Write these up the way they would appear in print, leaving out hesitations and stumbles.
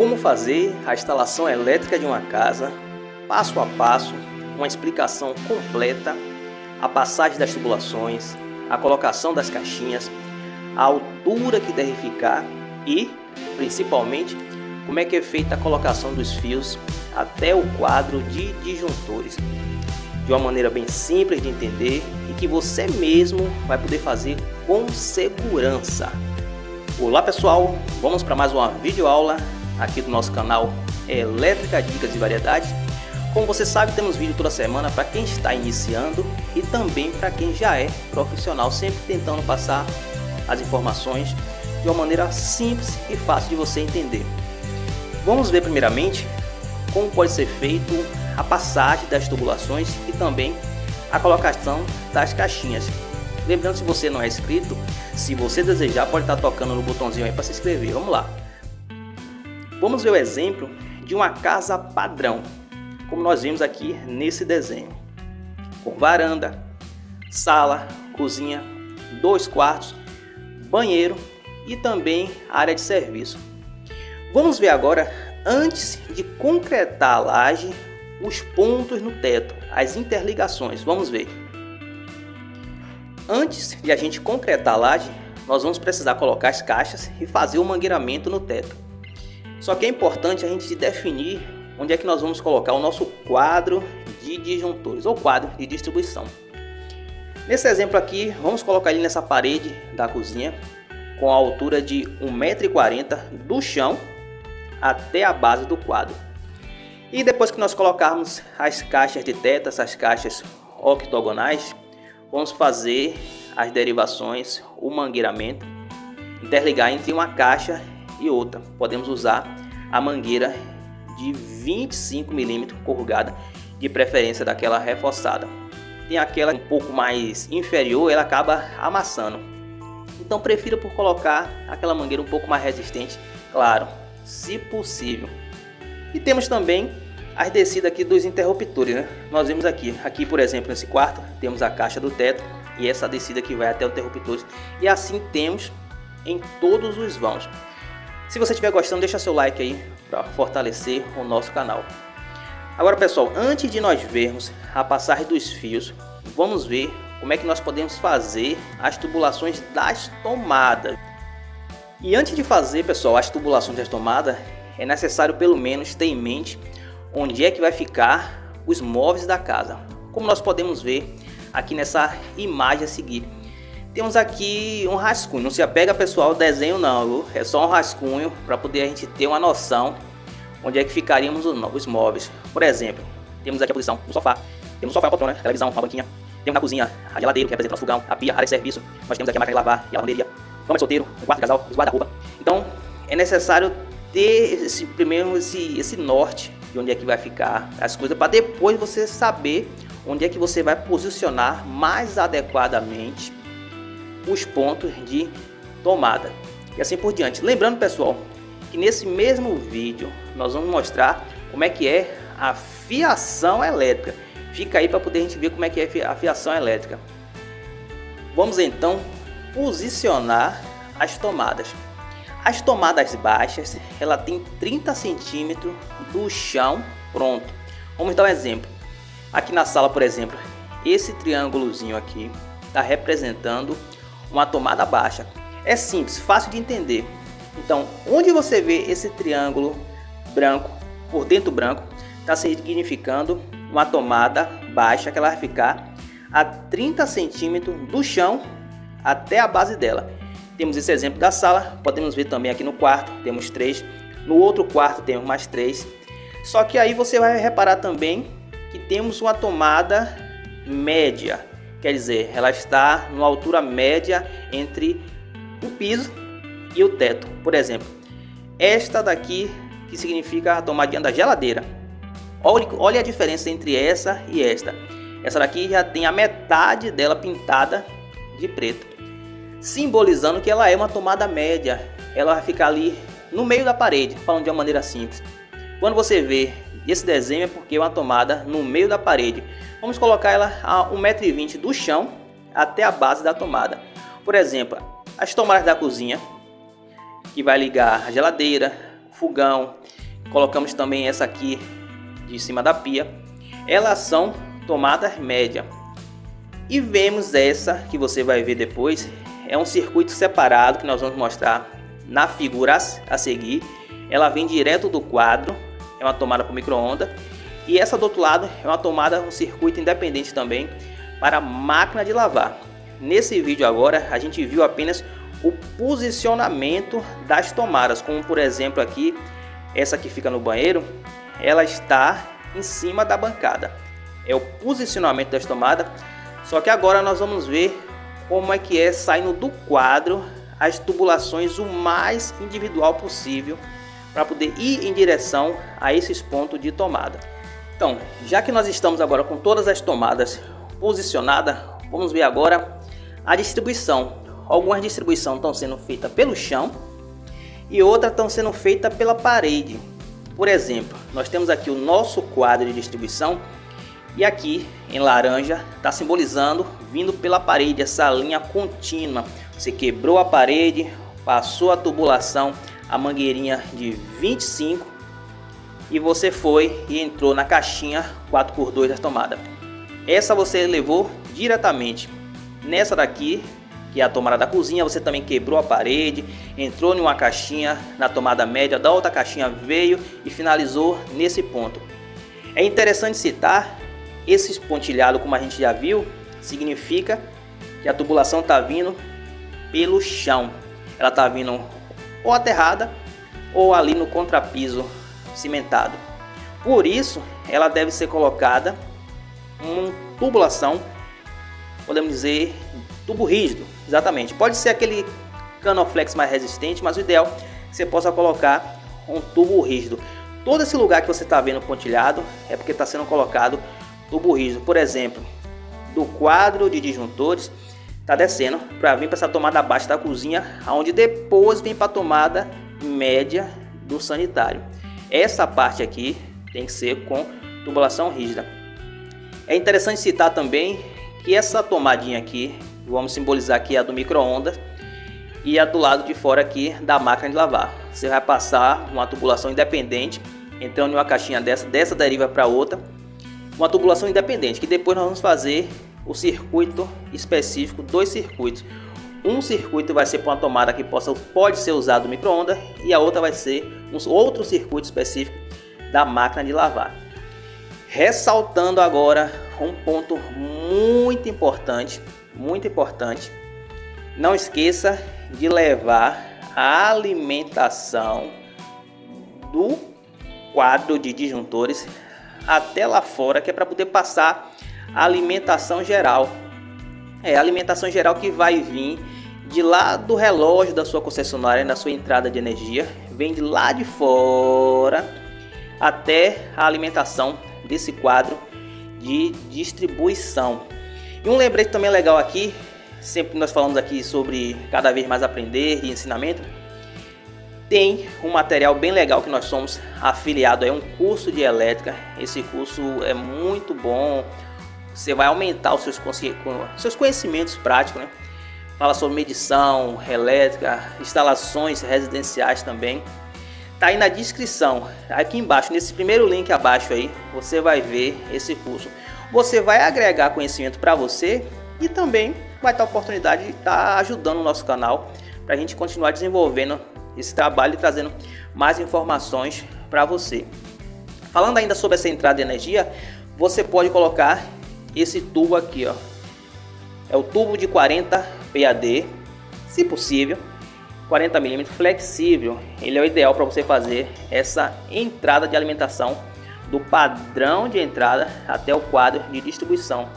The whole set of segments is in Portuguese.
Como fazer a instalação elétrica de uma casa, passo a passo, uma explicação completa, a passagem das tubulações, a colocação das caixinhas, a altura que deve ficar e, principalmente, como é que é feita a colocação dos fios até o quadro de disjuntores. De uma maneira bem simples de entender e que você mesmo vai poder fazer com segurança. Olá pessoal, vamos para mais uma videoaula aqui do nosso canal Elétrica, Dicas e Variedades. Como você sabe, temos vídeo toda semana para quem está iniciando e também para quem já é profissional, sempre tentando passar as informações de uma maneira simples e fácil de você entender. Vamos ver primeiramente como pode ser feito a passagem das tubulações e também a colocação das caixinhas. Lembrando, se você não é inscrito, se você desejar, pode estar tocando no botãozinho aí para se inscrever. Vamos lá. Vamos ver o exemplo de uma casa padrão, como nós vimos aqui nesse desenho, com varanda, sala, cozinha, 2 quartos, banheiro e também área de serviço. Vamos ver agora, antes de concretar a laje, os pontos no teto, as interligações. Vamos ver. Antes de a gente concretar a laje, nós vamos precisar colocar as caixas e fazer o mangueiramento no teto. Só que é importante a gente definir onde é que nós vamos colocar o nosso quadro de disjuntores ou quadro de distribuição. Nesse exemplo aqui, vamos colocar ele nessa parede da cozinha com a altura de 1,40 m do chão até a base do quadro. E depois que nós colocarmos as caixas de teto, essas caixas octogonais, vamos fazer as derivações, o mangueiramento, interligar entre uma caixa e outra. Podemos usar a mangueira de 25 mm corrugada, de preferência daquela reforçada. Tem aquela um pouco mais inferior, ela acaba amassando. Então prefiro por colocar aquela mangueira um pouco mais resistente, claro, se possível. E temos também as descidas aqui dos interruptores, né? Nós vemos aqui por exemplo, nesse quarto, temos a caixa do teto e essa descida que vai até os interruptores. E assim temos em todos os vãos. Se você estiver gostando, deixa seu like aí para fortalecer o nosso canal. Agora pessoal, antes de nós vermos a passagem dos fios, vamos ver como é que nós podemos fazer as tubulações das tomadas. E antes de fazer, pessoal, as tubulações das tomadas, é necessário pelo menos ter em mente onde é que vai ficar os móveis da casa. Como nós podemos ver aqui nessa imagem a seguir, temos aqui um rascunho. Não se apega, pessoal, ao desenho não, viu? É só um rascunho para poder a gente ter uma noção onde é que ficaríamos os móveis. Por exemplo, temos aqui a posição do sofá. Temos o sofá, a poltrona, a televisão, uma banquinha. Temos na cozinha a geladeira, que representa o fogão, a pia, a área de serviço. Nós temos aqui a máquina de lavar e a lavanderia, cama de solteiro, um quarto de casal, os guarda-roupa. Então, é necessário ter esse norte de onde é que vai ficar as coisas, para depois você saber onde é que você vai posicionar mais adequadamente os pontos de tomada e assim por diante. Lembrando, pessoal, que nesse mesmo vídeo nós vamos mostrar como é que é a fiação elétrica. Fica aí para poder a gente ver como é que é a fiação elétrica. Vamos então posicionar as tomadas. As tomadas baixas, ela tem 30 centímetros do chão pronto. Vamos dar um exemplo. Aqui na sala, por exemplo, esse triângulozinho aqui está representando uma tomada baixa. É simples, fácil de entender. Então, onde você vê esse triângulo branco, por dentro branco, está significando uma tomada baixa que ela vai ficar a 30 centímetros do chão até a base dela. Temos esse exemplo da sala, podemos ver também aqui no quarto, temos 3. No outro quarto temos mais 3. Só que aí você vai reparar também que temos uma tomada média. Quer dizer, ela está numa altura média entre o piso e o teto. Por exemplo, esta daqui que significa a tomadinha da geladeira. Olha a diferença entre essa e esta. Essa daqui já tem a metade dela pintada de preto, simbolizando que ela é uma tomada média. Ela vai ficar ali no meio da parede, falando de uma maneira simples. Quando você vê esse desenho é porque é uma tomada no meio da parede. Vamos colocar ela a 1,20 m do chão até a base da tomada. Por exemplo, as tomadas da cozinha, que vai ligar a geladeira, fogão, colocamos também essa aqui de cima da pia. Elas são tomadas média. E vemos essa que você vai ver depois, é um circuito separado que nós vamos mostrar na figura a seguir. Ela vem direto do quadro, é uma tomada para micro-ondas. E essa do outro lado é uma tomada, um circuito independente também para a máquina de lavar. Nesse vídeo agora a gente viu apenas o posicionamento das tomadas, como por exemplo aqui, essa que fica no banheiro, ela está em cima da bancada. É o posicionamento das tomadas. Só que agora nós vamos ver como é que é saindo do quadro as tubulações o mais individual possível para poder ir em direção a esses pontos de tomada. Então, já que nós estamos agora com todas as tomadas posicionadas, vamos ver agora a distribuição. Algumas distribuições estão sendo feitas pelo chão e outras estão sendo feitas pela parede. Por exemplo, nós temos aqui o nosso quadro de distribuição e aqui em laranja está simbolizando vindo pela parede, essa linha contínua. Você quebrou a parede, passou a tubulação, a mangueirinha de 25 e você foi e entrou na caixinha 4x2 da tomada. Essa você levou diretamente. Nessa daqui, que é a tomada da cozinha, você também quebrou a parede, entrou em uma caixinha na tomada média, da outra caixinha veio e finalizou nesse ponto. É interessante citar, esses pontilhados, como a gente já viu, significa que a tubulação está vindo pelo chão. Ela está vindo ou aterrada ou ali no contrapiso cimentado. Por isso, ela deve ser colocada uma tubulação, podemos dizer, tubo rígido. Exatamente. Pode ser aquele canoflex mais resistente, mas o ideal é que você possa colocar um tubo rígido. Todo esse lugar que você está vendo pontilhado é porque está sendo colocado tubo rígido. Por exemplo, do quadro de disjuntores está descendo para vir para essa tomada baixa da cozinha, onde depois vem para a tomada média do sanitário. Essa parte aqui tem que ser com tubulação rígida. É interessante citar também que essa tomadinha aqui, vamos simbolizar aqui a do micro-ondas e a do lado de fora aqui da máquina de lavar. Você vai passar uma tubulação independente, entrando em uma caixinha dessa deriva para outra, uma tubulação independente, que depois nós vamos fazer o circuito específico, dois circuitos. Um circuito vai ser para uma tomada que pode ser usado no micro-ondas e a outra vai ser um outro circuito específico da máquina de lavar. Ressaltando agora um ponto muito importante, não esqueça de levar a alimentação do quadro de disjuntores até lá fora, que é para poder passar a alimentação geral. É a alimentação geral que vai vir de lá do relógio da sua concessionária, na sua entrada de energia, vem de lá de fora até a alimentação desse quadro de distribuição. E um lembrete também legal aqui, sempre nós falamos aqui sobre cada vez mais aprender e ensinamento, tem um material bem legal que nós somos afiliados, é um curso de elétrica. Esse curso é muito bom, você vai aumentar os seus conhecimentos práticos, né? Fala sobre medição elétrica, instalações residenciais também. Tá aí na descrição, aqui embaixo, nesse primeiro link abaixo aí, você vai ver esse curso. Você vai agregar conhecimento para você e também vai ter a oportunidade de estar ajudando o nosso canal para a gente continuar desenvolvendo esse trabalho e trazendo mais informações para você. Falando ainda sobre essa entrada de energia, você pode colocar esse tubo aqui, ó. É o tubo de 40 PAD, se possível, 40 mm flexível. Ele é o ideal para você fazer essa entrada de alimentação do padrão de entrada até o quadro de distribuição.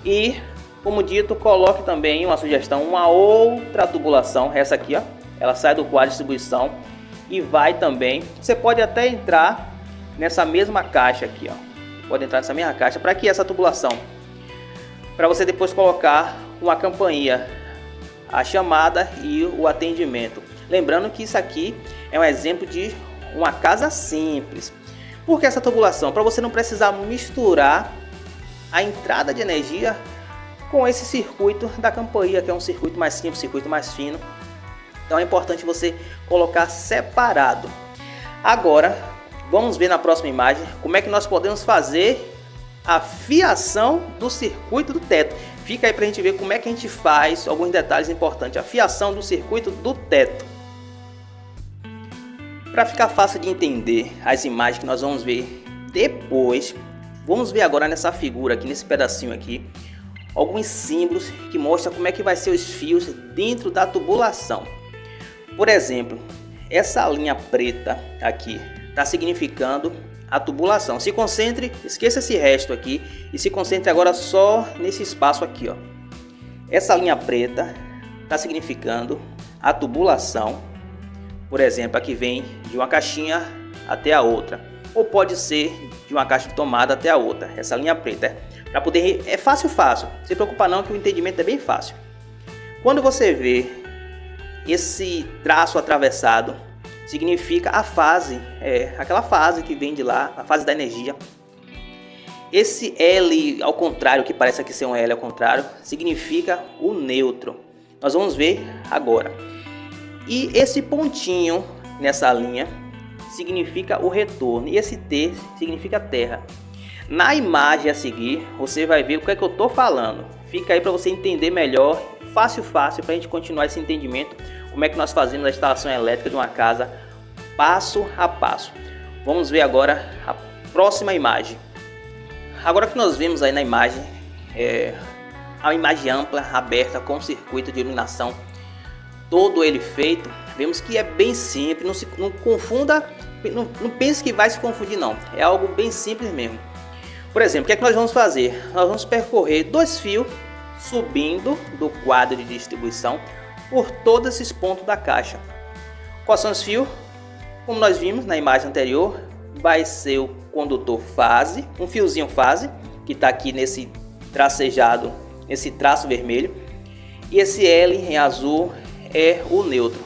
E, como dito, coloque também uma sugestão, uma outra tubulação, essa aqui, ó. Ela sai do quadro de distribuição e vai também. Você pode até entrar nessa mesma caixa aqui, ó. Pode entrar nessa mesma caixa para que essa tubulação, para você depois colocar uma campainha, a chamada e o atendimento. Lembrando que isso aqui é um exemplo de uma casa simples. Por que essa tubulação? Para você não precisar misturar a entrada de energia com esse circuito da campainha, que é um circuito mais simples, circuito mais fino. Então é importante você colocar separado. Agora, vamos ver na próxima imagem como é que nós podemos fazer a fiação do circuito do teto. Fica aí para a gente ver como é que a gente faz alguns detalhes importantes. A fiação do circuito do teto. Para ficar fácil de entender as imagens que nós vamos ver depois, vamos ver agora nessa figura aqui, nesse pedacinho aqui, alguns símbolos que mostram como é que vai ser os fios dentro da tubulação. Por exemplo, essa linha preta aqui está significando a tubulação. Se concentre, esqueça esse resto aqui e se concentre agora só nesse espaço aqui, ó. Essa linha preta está significando a tubulação. Por exemplo, aqui vem de uma caixinha até a outra, ou pode ser de uma caixa de tomada até a outra. Essa linha preta para poder é fácil. Não se preocupa não que o entendimento é bem fácil. Quando você vê esse traço atravessado, significa a fase, aquela fase que vem de lá, a fase da energia. Esse L ao contrário, que parece aqui ser um L ao contrário, significa o neutro. Nós vamos ver agora. E esse pontinho nessa linha significa o retorno, e esse T significa terra. Na imagem a seguir, você vai ver o que é que eu estou falando. Fica aí para você entender melhor, fácil, para a gente continuar esse entendimento. Como é que nós fazemos a instalação elétrica de uma casa passo a passo. Vamos ver agora a próxima imagem. Agora que nós vemos aí na imagem, a imagem ampla, aberta, com circuito de iluminação, todo ele feito, vemos que é bem simples, não confunda, não pense que vai se confundir não, é algo bem simples mesmo. Por exemplo, o que é que nós vamos fazer? Nós vamos percorrer 2 fios subindo do quadro de distribuição por todos esses pontos da caixa. Quais são os fios? Como nós vimos na imagem anterior, vai ser o condutor fase, um fiozinho fase, que está aqui nesse tracejado, esse traço vermelho, e esse L em azul é o neutro.